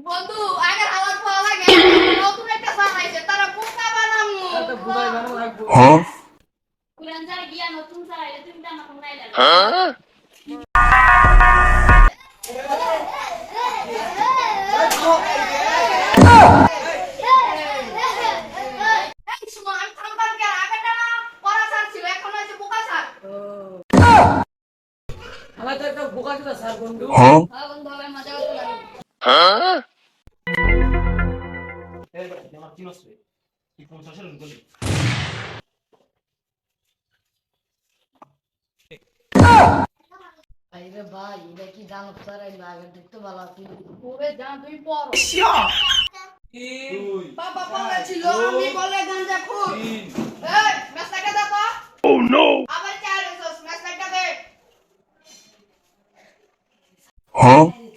বন্ধু আগের হাওয়ার পাওয়া লাগে নতুন একটা বানাইছে তারা বোকা বানামু এটা বুঝাই বানানো লাগবে। কুরআন যারা গিয়া নতুন চালাইলে তুমি জানা কোন নাই লাগে এই সময় আমি থামবার কে আগেটা না পড়া স্যার ছিল এখন হচ্ছে বোকা স্যার আমার তো একটা বোকা ছিল স্যার বন্ধু। হ্যাঁ বন্ধু হবে মজা করতে লাগে এই আমার কি নষ্ট কি 50 এর গলি আরে ভাই এটা কি জানো স্যার এই আগে দেখতে ভালো আছে ওরে জান তুই পড়ো দুই বাবা বলেছিল আমি বলে গাঞ্জা খুব তিন এই মেসেজটা দেখো ও নো আবার চার এসেছ মেসেজটা দে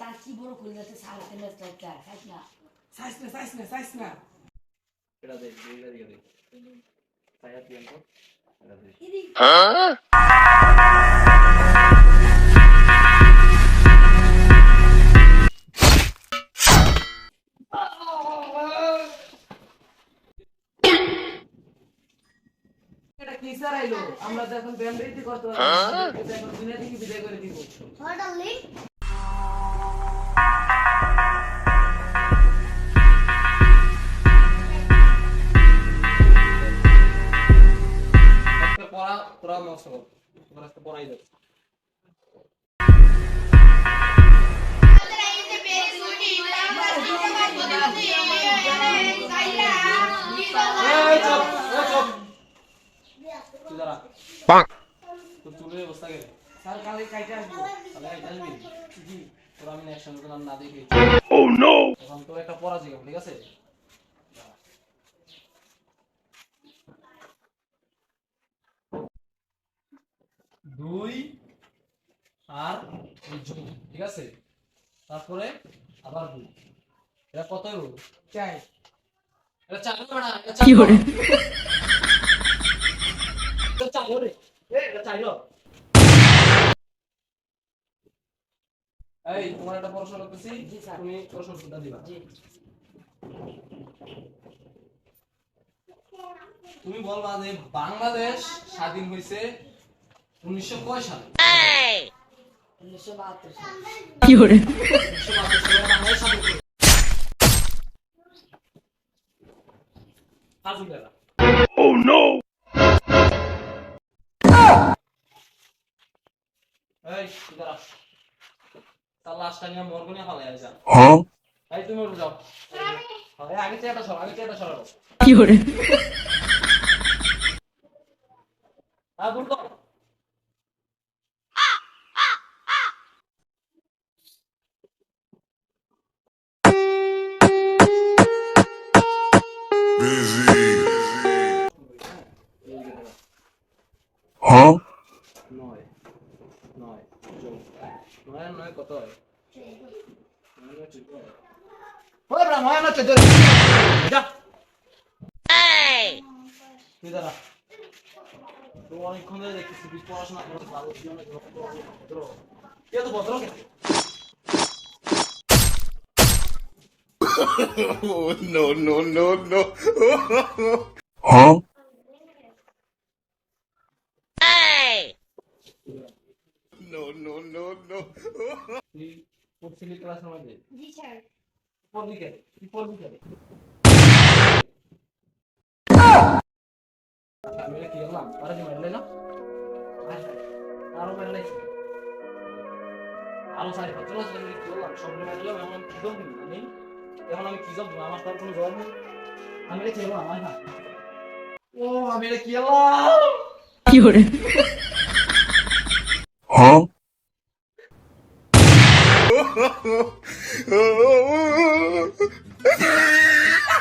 তার কি বড় করে যাচ্ছে স্যার এতে মেসেজটা খাইছ না সাইস না এটা দে এইটা দিয়ে দে তাই আর পিএম কো এটা দে এটা কি স্যার আইলো আমরা তো এখন ব্যায়াম রীতি করতে পারবো এটা এখন দুনিয়া থেকে বিদায় করে দিব। হঠাৎ একটা পড়া পড়া নষ্ট কর তোমার একটা পড়াই দাও আমাদের এই যে বেরি সুটি আমরা চিন্তা করতে সাইরা কি এই চুপ তুই দাঁড়া তো চুলের অবস্থা গেলে স্যার কালকে কাইটা আসবো। তাহলে এই জানবি জি তোর আমি একসঙ্গে তো না দেখি ও নো এখন তোর একটা পড়া জিগাম ঠিক আছে দুই আর যোগ ঠিক আছে তারপরে আবার দুই এটা কত হলো চাই এটা চার হবে না এটা চার কি করে এটা চার হবে এটা চার হলো এই তোমার একটা প্রশ্ন করতেছি জি স্যার। তুমি প্রশ্নটা দিবা জি তুমি বলবা যে বাংলাদেশ স্বাধীন হয়েছে 1900 কয় সালে 1972 সাল 1972 সালে বাংলাদেশ স্বাধীন হয়েছে ফাজুল দাদা এই দাঁড়া তার লাস্টটা নিয়ে মরগো নিয়ে পালাই যা এই তুমি উঠে যাও এই আগে চেয়ারটা সরাও আগে চেয়ারটা সরাও দূর কর নয় নয় যোগ নয় আর নয় কত হয় নয় নয় চোদ্দ হয় ওই বড় নয় নয় চোদ্দ যা তুই দাঁড়া তো অনেকক্ষণ ধরে দেখতেছি তুই পড়াশোনা করতে ভালো জীবনে ভদ্র কে তো ভদ্র কে No, no, no, no. No, no, no, no. তুই পড়ছিলি ক্লাসের মধ্যে জি স্যার পড়লি কে তুই পড়লি কে আমি কি করলাম আরে কি মারলে না আরো মারলে আরো সারি হচ্ছে না আমি কি করলাম সব মারলে এখন কি জব দিই আমি এখন আমি কি জব দিব আমার তার কোনো জবাব নেই আমি এটা কি করলাম না ও আমি এটা কি করলাম Oh,